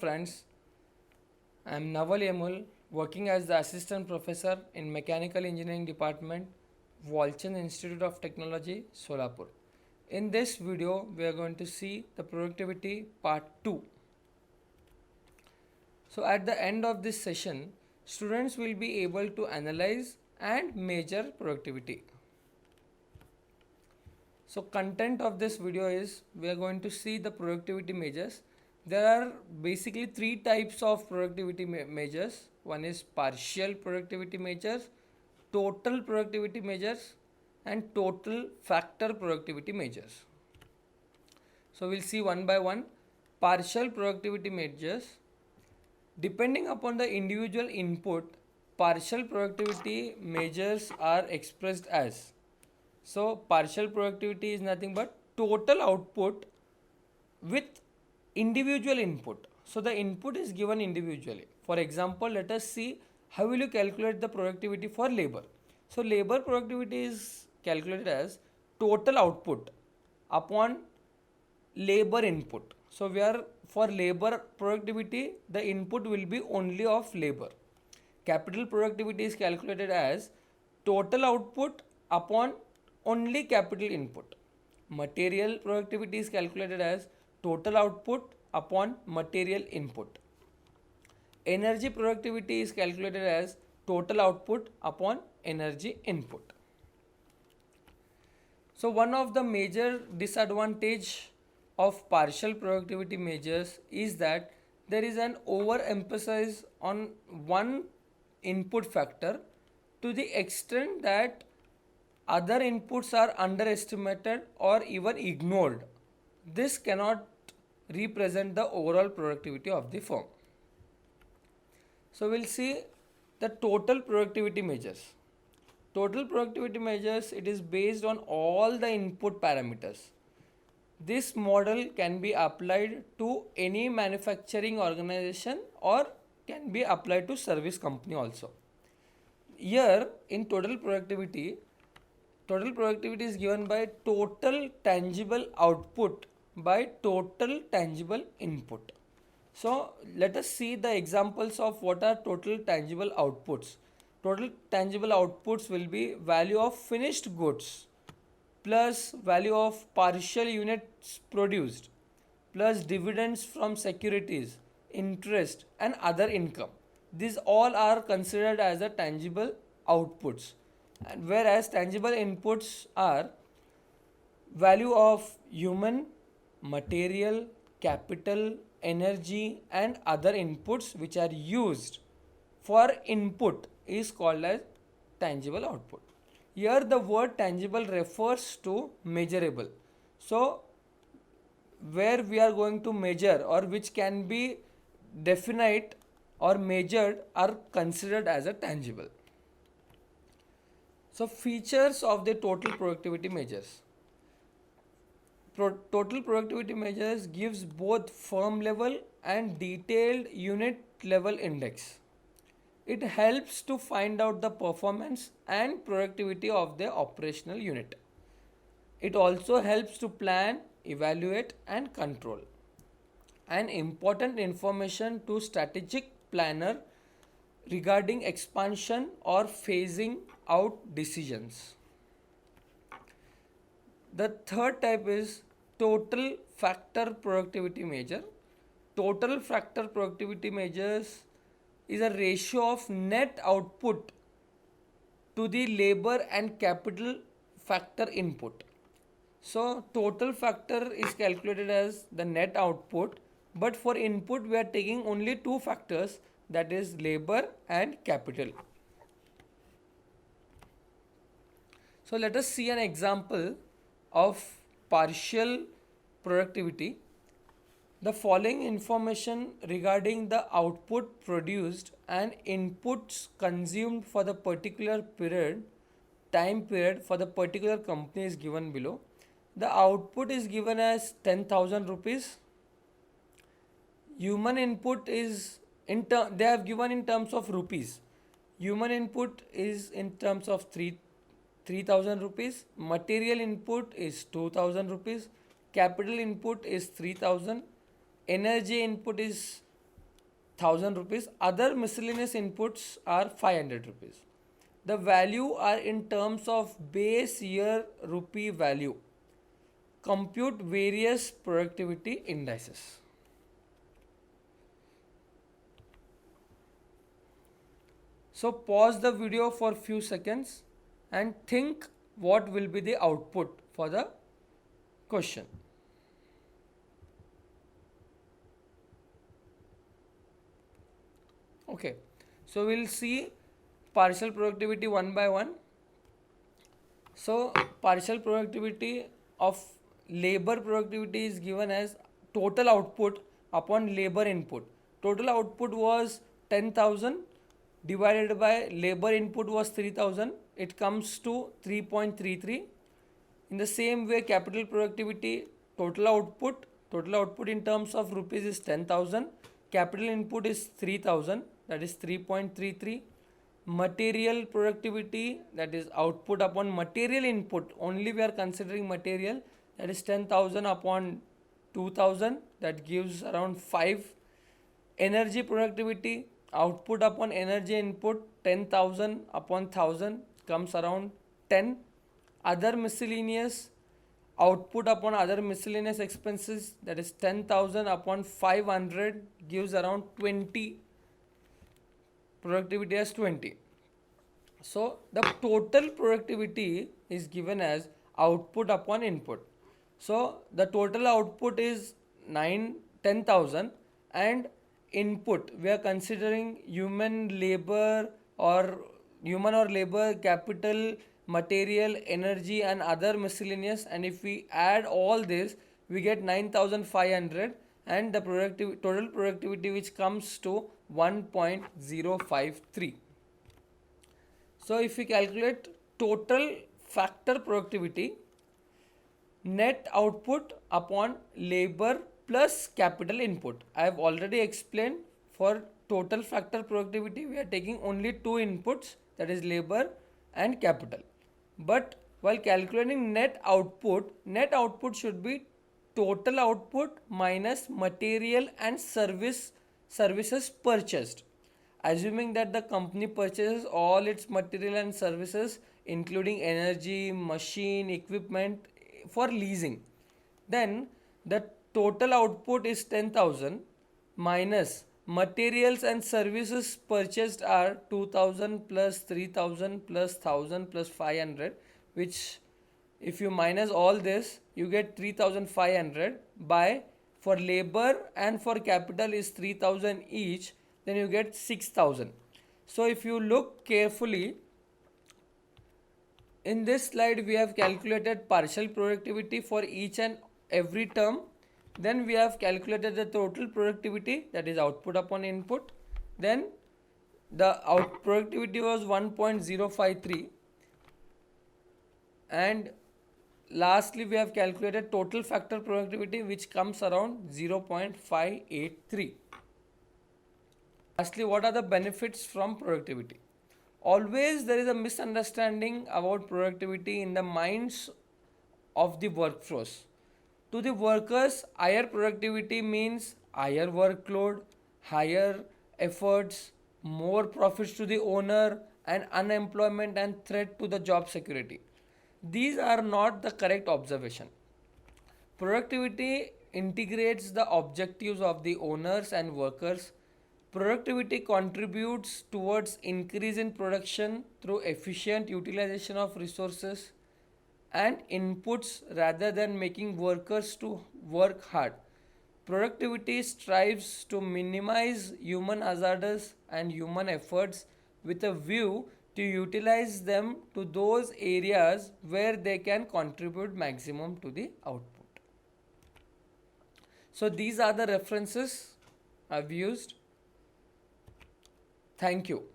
friends, I am Naval Yamul, working as the Assistant Professor in Mechanical Engineering Department, Walchand Institute of Technology, Solapur. In this video, we are going to see the productivity part 2. So at the end of this session, students will be able to analyze and measure productivity. So content of this video is we are going to see the productivity measures. There are basically three types of productivity measures. One is partial productivity measures, total productivity measures, and total factor productivity measures. So we'll see one by one. Partial productivity measures. Depending upon the individual input, partial productivity measures are expressed as. So partial productivity is nothing but total output with individual input. So the input is given individually. For example, let us see how will you calculate the productivity for labor. So labor productivity is calculated as total output upon labor input. So where for labor productivity the input will be only of labor. Capital productivity is calculated as total output upon only capital input. Material productivity is calculated as total output upon material input. Energy productivity is calculated as total output upon energy input. So one of the major disadvantage of partial productivity measures is that there is an overemphasis on one input factor to the extent that other inputs are underestimated or even ignored. This cannot represent the overall productivity of the firm. So we'll see the total productivity measures. Total productivity measures, it is based on all the input parameters. This model can be applied to any manufacturing organization or can be applied to service company also. Here in total productivity is given by total tangible output by total tangible input. So let us see the examples of what are total tangible outputs. Total tangible outputs will be value of finished goods plus value of partial units produced plus dividends from securities, interest and other income. These all are considered as the tangible outputs, and whereas tangible inputs are value of human, material, capital, energy and other inputs which are used for input is called as tangible output. Here the word tangible refers to measurable. So where we are going to measure or which can be definite or measured are considered as a tangible. So features of the total productivity measures. Total productivity measures gives both firm level and detailed unit level index. It helps to find out the performance and productivity of the operational unit. It also helps to plan, evaluate and control. And important information to strategic planner regarding expansion or phasing out decisions. The third type is total factor productivity measure. Total factor productivity measures is a ratio of net output to the labor and capital factor input. So total factor is calculated as the net output, but for input we are taking only two factors, that is labor and capital. So let us see an example of partial productivity. The following information regarding the output produced and inputs consumed for the particular time period for the particular company is given below. The output is given as 10,000 rupees. Human input is they have given in terms of rupees. Human input is in terms of 3,000 rupees. Material input is 2,000 rupees. Capital input is 3,000. Energy input is 1000 rupees. Other miscellaneous inputs are 500 rupees. The value are in terms of base year rupee value. Compute various productivity indices. So pause the video for few seconds and think what will be the output for the question. Okay, so we'll see partial productivity one by one. So partial productivity of labor productivity is given as total output upon labor input. Total output was 10,000 divided by labor input was 3,000. It comes to 3.33. In the same way, capital productivity total output in terms of rupees is 10,000. Capital input is 3,000, that is 3.33. Material productivity, that is output upon material input, only we are considering material, that is 10,000 upon 2,000, that gives around 5. Energy productivity, output upon energy input, 10,000 upon 1000 comes around 10. Other miscellaneous, output upon other miscellaneous expenses, that is 10,000 upon 500 gives around 20. Productivity as 20. So the total productivity is given as output upon input. So the total output is 10,000 and input we are considering human or labor, capital, material, energy and other miscellaneous, and if we add all this we get 9,500 and the total productivity which comes to 1.053. So if we calculate total factor productivity, net output upon labor plus capital input. I have already explained for total factor productivity we are taking only two inputs, that is labor and capital. But while calculating net output should be total output minus material and services purchased. Assuming that the company purchases all its material and services including energy, machine, equipment for leasing, then the total output is 10,000 minus materials and services purchased are 2,000 plus 3,000 plus 1,000 plus 500, which if you minus all this you get 3,500 by, for labor and for capital is 3,000 each, then you get 6,000. So if you look carefully in this slide we have calculated partial productivity for each and every term. Then we have calculated the total productivity, that is output upon input. Then the productivity was 1.053 and lastly we have calculated total factor productivity which comes around 0.583. Lastly, what are the benefits from productivity? Always there is a misunderstanding about productivity in the minds of the workforce. To the workers, higher productivity means higher workload, higher efforts, more profits to the owner, and unemployment and threat to the job security. These are not the correct observation. Productivity integrates the objectives of the owners and workers. Productivity contributes towards increase in production through efficient utilization of resources and inputs rather than making workers to work hard. Productivity strives to minimize human hazards and human efforts with a view to utilize them to those areas where they can contribute maximum to the output. So these are the references I've used. Thank you.